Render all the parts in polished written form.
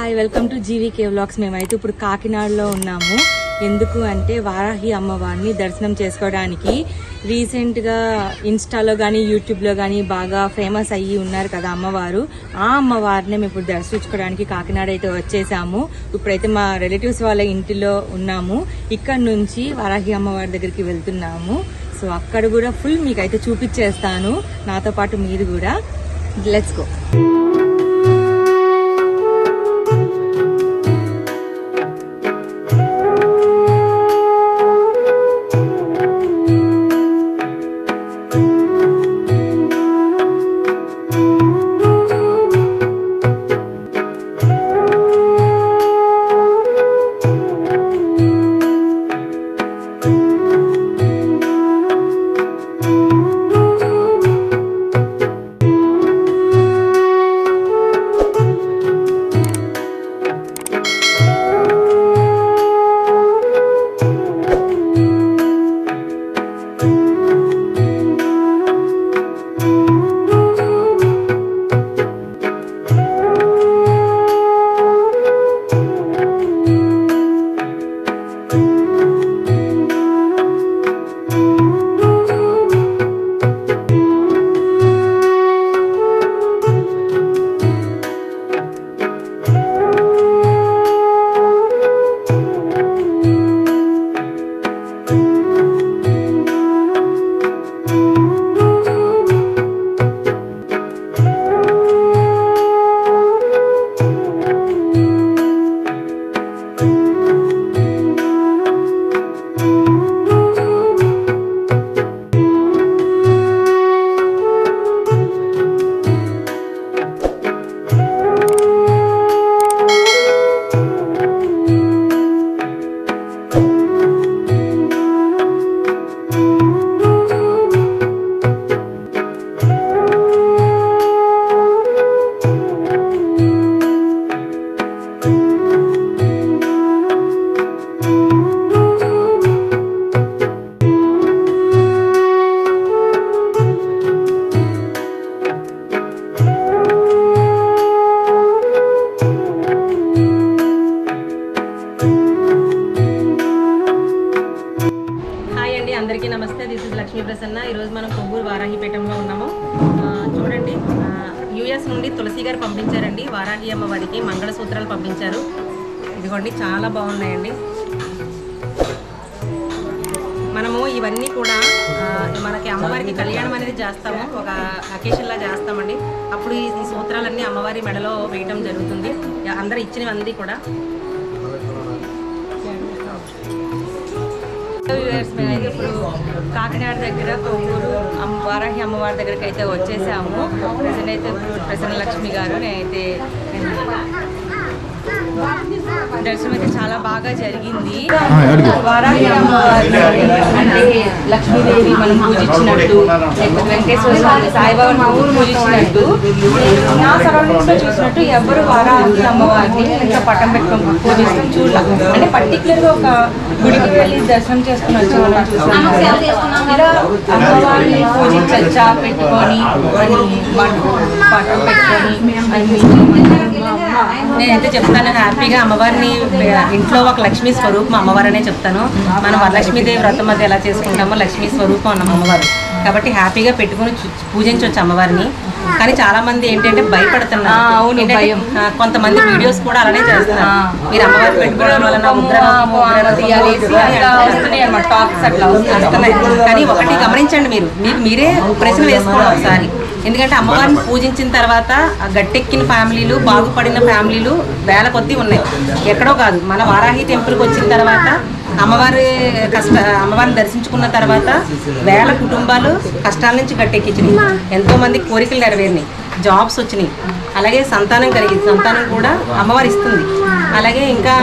Hi, welcome to GVK vlogs. మేమైతే ఇప్పుడు కాకినాడలో ఉన్నాము. ఎందుకు అంటే వారాహి అమ్మవారిని దర్శనం చేసుకోవడానికి రీసెంట్గా ఇన్స్టాలో కానీ యూట్యూబ్లో కానీ బాగా ఫేమస్ అయ్యి ఉన్నారు కదా అమ్మవారు. ఆ అమ్మవారిని మేము ఇప్పుడు దర్శించుకోవడానికి కాకినాడ అయితే వచ్చేసాము. ఇప్పుడైతే మా రిలేటివ్స్ వాళ్ళ ఇంటిలో ఉన్నాము. ఇక్కడ నుంచి వారాహి అమ్మవారి దగ్గరికి వెళ్తున్నాము. సో అక్కడ కూడా ఫుల్ మీకు అయితే చూపించేస్తాను, నాతో పాటు మీరు కూడా. Let's go. అందరికీ నమస్తే. This is Lakshmi Prasanna. ఈరోజు మనం కొవ్వూరు వారాహిపేటంలో ఉన్నాము. చూడండి, యుఎస్ నుండి తులసి గారు పంపించారండి వారాహి అమ్మవారికి మంగళసూత్రాలు పంపించారు. ఇదిగోండి, చాలా బాగున్నాయండి. మనము ఇవన్నీ కూడా మనకి అమ్మవారికి కళ్యాణం అనేది చేస్తాము, ఒక అకేషన్లా చేస్తామండి. అప్పుడు ఈ సూత్రాలన్నీ అమ్మవారి మెడలో వేయటం జరుగుతుంది. అందరూ ఇచ్చినవన్నీ కూడా మేమైతే ఇప్పుడు కాకినాడ దగ్గర కొవ్వూరు వారాహి అమ్మవారి దగ్గరికి అయితే వచ్చేసాము. ప్రజెంట్ అయితే ఇప్పుడు ప్రసన్న లక్ష్మి గారు, నేనైతే దర్శనం అయితే చాలా బాగా జరిగింది. వారాహి అమ్మవారి అంటే లక్ష్మీదేవి మనం పూజించినట్టు, లేకపోతే వెంకటేశ్వర స్వామి, సాయిబాబా పూజించినట్టు, నా సరౌండింగ్స్ లో చూసినట్టు ఎవరు వారాహి అమ్మవారిని ఇంకా పట్టం పెట్టుకొని పూజిస్తాం చూడాలి. అంటే పర్టికులర్ గా ఒక గుడికి వెళ్ళి దర్శనం చేసుకుని వచ్చామని చూసాను. ఇలా అమ్మవారిని పూజించచ్చా పెట్టుకొని పట్టం పెట్టుకొని నేనైతే చెప్తాను హ్యాపీగా. అమ్మవారిని ఇంట్లో ఒక లక్ష్మీ స్వరూపం అమ్మవారు అనే చెప్తాను. మనం వరలక్ష్మీదేవి వ్రతం అది ఎలా చేసుకుంటామో లక్ష్మీ స్వరూపం అన్న అమ్మవారు కాబట్టి హ్యాపీగా పెట్టుకుని పూజించవచ్చు అమ్మవారిని. కానీ చాలా మంది ఏంటంటే భయపడుతున్నారు. కొంతమంది వీడియోస్ కూడా అలానే చేస్తున్నారు. మీరు అమ్మవారు పెట్టుకోవడం వలన కానీ ఒకటి గమనించండి, మీరే ప్రశ్న వేసుకోండి ఒకసారి. ఎందుకంటే అమ్మవారిని పూజించిన తర్వాత గట్టెక్కిన ఫ్యామిలీలు, బాగుపడిన ఫ్యామిలీలు వేల కొద్దీ ఉన్నాయి. ఎక్కడో కాదు, మన వారాహి టెంపుల్కి వచ్చిన తర్వాత అమ్మవారిని దర్శించుకున్న తర్వాత వేల కుటుంబాలు కష్టాల నుంచి గట్టెక్కించినాయి. ఎంతో మంది కోరికలు నెరవేరినాయి, జాబ్స్ వచ్చినాయి, అలాగే సంతానం కలిగింది. సంతానం కూడా అమ్మవారు ఇస్తుంది. అలాగే ఇంకా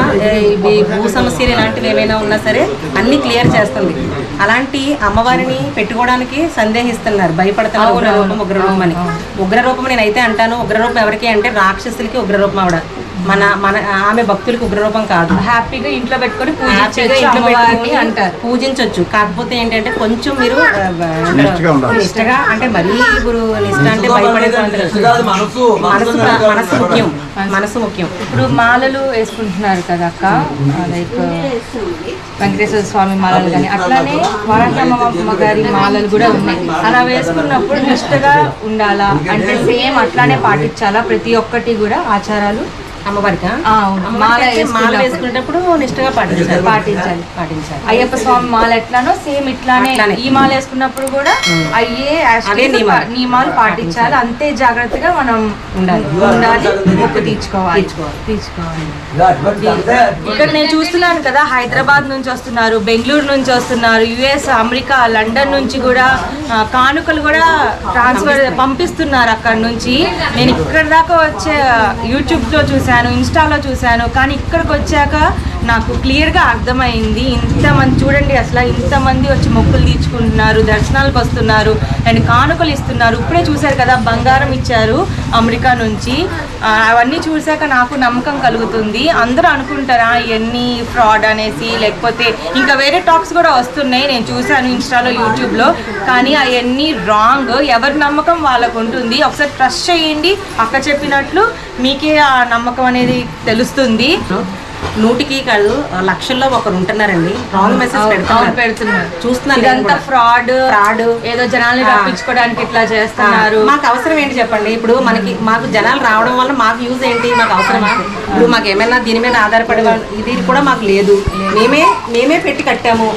భూ సమస్యలు ఇలాంటివి ఏమైనా ఉన్నా సరే అన్నీ క్లియర్ చేస్తుంది. అలాంటి అమ్మవారిని పెట్టుకోవడానికి సందేహిస్తున్నారు, భయపడుతున్నారు. ఉగ్రరూపం అని. ఉగ్రరూపం నేనైతే అంటాను, ఉగ్రరూపం ఎవరికి అంటే రాక్షసులకి ఉగ్రరూపం ఆవిడ. ఆమె భక్తులకు ఉగ్రరూపం కాదు. హ్యాపీగా ఇంట్లో పెట్టుకొని పూజించవచ్చు. కాకపోతే ఏంటంటే కొంచెం మీరు నిష్టగా, అంటే మరీ ఇప్పుడు నిష్ట అంటే భయపడే మనసు ముఖ్యం. ఇప్పుడు మాలలు వేసుకుంటున్నారు కదా అక్క, లైక్ వెంకటేశ్వర స్వామి మాలలు కానీ అట్లానే వారాహి అమ్మమ్మ గారి మాలలు కూడా ఉన్నాయి. అలా వేసుకున్నప్పుడు నిష్టగా ఉండాలా అంటే సేమ్ అట్లానే పాటించాలా ప్రతి ఒక్కటి కూడా ఆచారాలు? అమ్మవారికి మాల వేసుకునేటప్పుడు నిష్టగా పాటించాలి. అయ్యప్ప స్వామి మాల ఎట్లానో సేమ్ ఇట్లానే ఈ మాల వేసుకున్నప్పుడు కూడా అయ్యే నియమాలు పాటించాలి. అంతే జాగ్రత్తగా మనం ఉండాలి. మొక్కు తీర్చుకోవాలి. ఇక్కడ నేను చూస్తున్నాను కదా, హైదరాబాద్ నుంచి వస్తున్నారు, బెంగళూరు నుంచి వస్తున్నారు, యుఎస్, అమెరికా, లండన్ నుంచి కూడా కానుకలు కూడా పంపిస్తున్నారు అక్కడ నుంచి. నేను ఇక్కడ దాకా వచ్చే యూట్యూబ్ లో చూసాను, ఇన్స్టాలో చూశాను, కానీ ఇక్కడికి వచ్చాక నాకు క్లియర్గా అర్థమైంది. ఇంతమంది చూడండి, అసలు ఇంతమంది వచ్చి మొక్కులు తీర్చుకుంటున్నారు, దర్శనాలకు వస్తున్నారు అండ్ కానుకలు ఇస్తున్నారు. ఇప్పుడే చూశారు కదా, బంగారం ఇచ్చారు అమెరికా నుంచి. అవన్నీ చూశాక నాకు నమ్మకం కలుగుతుంది. అందరూ అనుకుంటారా ఇవన్నీ ఫ్రాడ్ అనేసి, లేకపోతే ఇంకా వేరే టాక్స్ కూడా వస్తున్నాయి, నేను చూశాను ఇన్స్టాలో, యూట్యూబ్లో. కానీ అవన్నీ రాంగ్. ఎవరి నమ్మకం వాళ్ళకు ఉంటుంది. ఒకసారి ట్రస్ట్ చేయండి. అక్క చెప్పినట్లు మీకే ఆ నమ్మకం అనేది తెలుస్తుంది. 100కి కాదు, లక్షల్లో ఒకరు ఉంటున్నారండి రాంగ్ మెసేజ్ పెడుతున్నారు. చూస్తున్నాను, ఇదంతా ఫ్రాడ్ ఏదో జనాల్ని రప్పించుకోవడానికి ఇట్లా చేస్తున్నారు. మాకు అవసరం ఏంటి చెప్పండి? ఇప్పుడు మాకు జనాలు రావడం వల్ల మాకు యూజ్ ఏంటి? మాకు అవసరమా? ఇప్పుడు మాకు ఏమైనా దీని మీద ఆధారపడే ఇది కూడా మాకు లేదు. మేమే పెట్టి కట్టాము,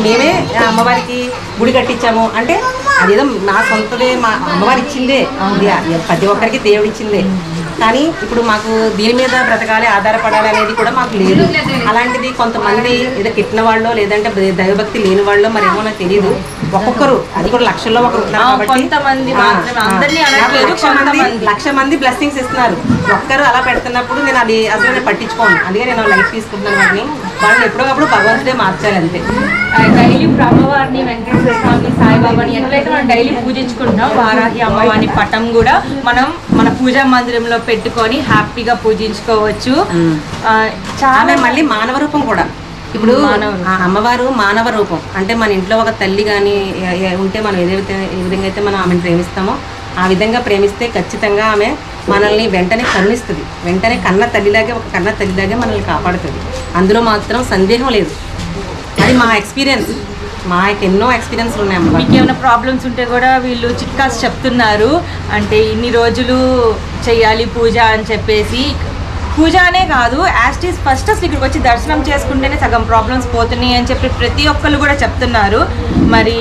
మేమే అమ్మవారికి గుడి కట్టించాము. అంటే అదేదో నా సొంతదే, మా అమ్మవారి ఇచ్చిందే, ప్రతి ఒక్కరికి దేవుడు ఇచ్చిందే. కానీ ఇప్పుడు మాకు దీని మీద బ్రతకాలి, ఆధారపడాలి అనేది కూడా మాకు లేదు. అలాంటిది కొంతమంది ఏదో కిట్టిన వాళ్ళు, లేదంటే దైవభక్తి లేని వాళ్ళు, మరి ఏమో నాకు తెలియదు. ఒక్కొక్కరు, అది కూడా లక్షల్లో ఒకరు ఉన్నారు కాబట్టి 1,00,000 మంది బ్లెస్సింగ్స్ ఇస్తున్నారు. ఒక్కరు అలా పెడుతున్నప్పుడు నేను అది అసలు పట్టించుకోను. అందుకే నేను లైఫ్ తీసుకుంటున్నాను. వాటిని వాళ్ళని ఎప్పటికప్పుడు భగవంతుడే మార్చాలి అంతే. డైలీ అమ్మవారిని, వెంకటేశ్వర స్వామిని, సాయిబాబాని ఎట్లయితే మనం డైలీ పూజించుకుంటున్నాం, వారాహి అమ్మవారి పటం కూడా మనం మన పూజా మందిరంలో పెట్టుకొని హ్యాపీగా పూజించుకోవచ్చు. చాలా మళ్ళీ మానవ రూపం కూడా. ఇప్పుడు అమ్మవారు మానవ రూపం అంటే మన ఇంట్లో ఒక తల్లి కానీ ఉంటే మనం ఏ విధంగా అయితే మనం ఆమెను ప్రేమిస్తామో ఆ విధంగా ప్రేమిస్తే ఖచ్చితంగా ఆమె మనల్ని వెంటనే కరుణిస్తుంది. వెంటనే కన్న తల్లిలాగే మనల్ని కాపాడుతుంది. అందులో మాత్రం సందేహం లేదు. అది మా ఎక్స్పీరియన్స్. మాకు ఎన్నో ఎక్స్పీరియన్స్లు ఉన్నాయి. మీకు ఏమైనా ప్రాబ్లమ్స్ ఉంటే కూడా వీళ్ళు చిట్కాస్ చెప్తున్నారు. అంటే ఇన్ని రోజులు చెయ్యాలి పూజ అని చెప్పేసి. పూజ అనే కాదు, యాస్టీస్ ఫస్ట్ అసలు ఇక్కడికి వచ్చి దర్శనం చేసుకుంటేనే సగం ప్రాబ్లమ్స్ పోతున్నాయి అని చెప్పి ప్రతి ఒక్కళ్ళు కూడా చెప్తున్నారు. మరి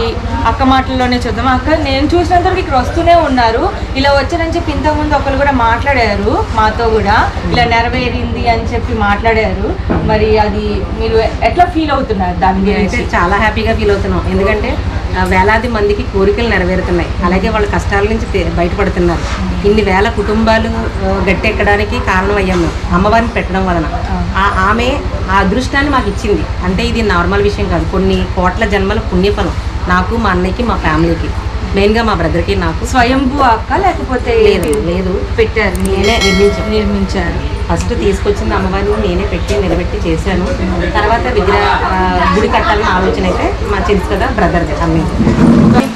అక్క మాటల్లోనే చూద్దాం. అక్క నేను చూసినంతవరకు ఇక్కడ వస్తూనే ఉన్నారు. ఇలా వచ్చారని చెప్పి ఇంతకుముందు ఒకళ్ళు కూడా మాట్లాడారు మాతో కూడా, ఇలా నెరవేరింది అని చెప్పి మాట్లాడారు. మరి అది మీరు ఎట్లా ఫీల్ అవుతున్నారు? దాని గురించి చాలా హ్యాపీగా ఫీల్ అవుతున్నాం. ఎందుకంటే వేలాది మందికి కోరికలు నెరవేరుతున్నాయి. అలాగే వాళ్ళ కష్టాల నుంచి బయటపడుతున్నారు. ఇన్ని వేల కుటుంబాలు గట్టెక్కడానికి కారణం అయ్యాము అమ్మవారిని పెట్టడం వలన. ఆమె ఆ అదృష్టాన్ని మాకు ఇచ్చింది. అంటే ఇది నార్మల్ విషయం కాదు, కొన్ని కోట్ల జన్మల పుణ్యఫలం నాకు, మా అన్నయ్యకి, మా ఫ్యామిలీకి, మెయిన్గా మా బ్రదర్కి. నాకు స్వయంభూ అక్క లేకపోతే లేదు పెట్టారు, నేనే నిర్మించారు. ఫస్ట్ తీసుకొచ్చింది అమ్మవారిని నేనే పెట్టి నిలబెట్టి చేశాను. తర్వాత గుడి కట్టాలని ఆలోచన అయితే మా తెలుసు కదా బ్రదర్ది అమ్మే.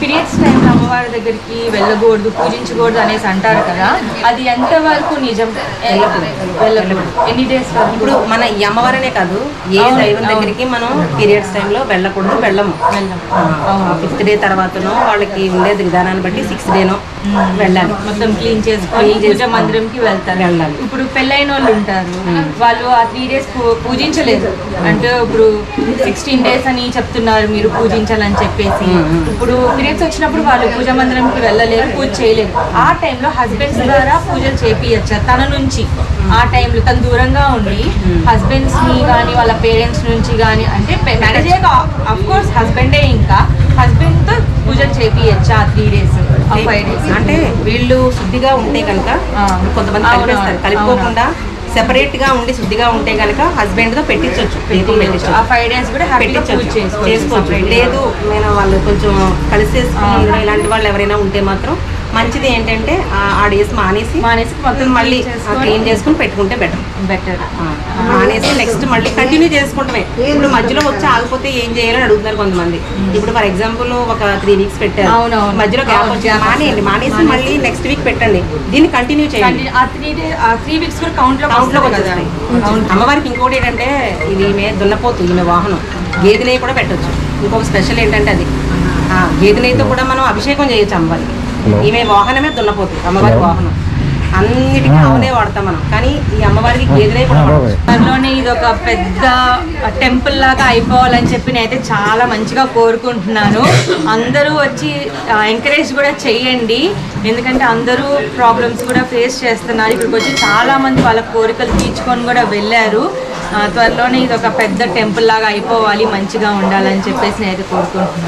పీరియడ్స్ టైంలో అమ్మవారి దగ్గరికి వెళ్ళకూడదు, పూజించకూడదు అనేసి అంటారు కదా, అది ఎంతవరకు నిజం? వెళ్ళకూడదు. ఎన్ని డేస్? ఇప్పుడు మన ఈ అమ్మవారనే కాదు, ఏ దైవం దగ్గరికి మనం పీరియడ్స్ టైంలో వెళ్ళకూడదు, వెళ్ళము. 5th డే తర్వాతనో వాళ్ళకి ఉండేది విధానాన్ని బట్టి 6th డేనో వెళ్ళాలి. మొత్తం క్లీన్ చేసుకొని పూజా మందిరంకి వెళ్ళాలి. ఇప్పుడు పెళ్ళైన వాళ్ళు ఉంటారు, వాళ్ళు ఆ 3 days పూజించలేదు అంటే ఇప్పుడు 16 days అని చెప్తున్నారు మీరు పూజించాలని చెప్పేసి. ఇప్పుడు పీరియడ్స్ వచ్చినప్పుడు వాళ్ళు పూజా మందిరంకి వెళ్ళలేరు, పూజ చేయలేరు. ఆ టైంలో హస్బెండ్స్ ద్వారా పూజలు చేపియచ్చా తన నుంచి? ఆ టైంలో తను దూరంగా ఉండి హస్బెండ్స్ ని కానీ వాళ్ళ పేరెంట్స్ నుంచి కానీ, అంటే మ్యారేజ్ అయ్యాక అఫ్ కోర్స్ హస్బెండే, ఇంకా హస్బెండ్ తో పూజలు చేపియచ్చా 3 days 5 days? అంటే వీళ్ళు శుద్ధిగా ఉంటే కనుక కొంతమంది కలిపేస్తారు, కలుపుకోకుండా సెపరేట్ గా ఉండి శుద్ధిగా ఉంటే కనుక హస్బెండ్ తో పెట్టించవచ్చు. ఆ 5 days కూడా చేసుకోవచ్చు. లేదు నేను వాళ్ళు కొంచెం కలిసేసుకుని ఇలాంటి వాళ్ళు ఎవరైనా ఉంటే మాత్రం మంచిది ఏంటంటే ఆ డేస్ మానేసి మొత్తం మళ్ళీ క్లీన్ చేసుకుని పెట్టుకుంటే బెటర్. మానేసి నెక్స్ట్ మళ్ళీ కంటిన్యూ చేసుకుంటామే. ఇప్పుడు మధ్యలో వచ్చి ఆగిపోతే ఏం చేయాలని అడుగుతున్నారు కొంతమంది. ఇప్పుడు ఫర్ ఎగ్జాంపుల్ ఒక 3 weeks పెట్టారు, అవునవును. మధ్యలో గ్యాప్ వచ్చి మానేయండి, మానేసి మళ్ళీ నెక్స్ట్ వీక్ పెట్టండి, దీన్ని కంటిన్యూ చేయండి. ఆ 3 weeks కూడా కౌంట్లోకి వచ్చేస్తాయి. అమ్మవారికి ఇంకోటి ఏంటంటే ఇది ఈమె దున్నపోతు, ఈమె వాహనం గేదె నెయ్యి కూడా పెట్టొచ్చు. ఇంకొక స్పెషల్ ఏంటంటే అది గేదె నెయ్యితో కూడా మనం అభిషేకం చేయొచ్చు అమ్మవారికి. ఈమె వాహనమే దున్నపోతు, అమ్మవారి వాహనం. అన్నిటికీ ఆవునే వాడతాం మనం, కానీ ఈ అమ్మవారికి గేదె నెయ్యి కూడా వాడవచ్చు. దానిలోనే ఇది ఒక పెద్ద టెంపుల్ లాగా అయిపోవాలని చెప్పి నేనైతే చాలా మంచిగా కోరుకుంటున్నాను. అందరూ వచ్చి ఎంకరేజ్ కూడా చెయ్యండి, ఎందుకంటే అందరూ ప్రాబ్లమ్స్ కూడా ఫేస్ చేస్తున్నారు. ఇక్కడికి వచ్చి చాలా మంది వాళ్ళ కోరికలు తీర్చుకొని కూడా వెళ్ళారు. త్వరలోనే ఇది ఒక పెద్ద టెంపుల్ లాగా అయిపోవాలి, మంచిగా ఉండాలని చెప్పేసి నేనైతే కోరుకుంటున్నాను.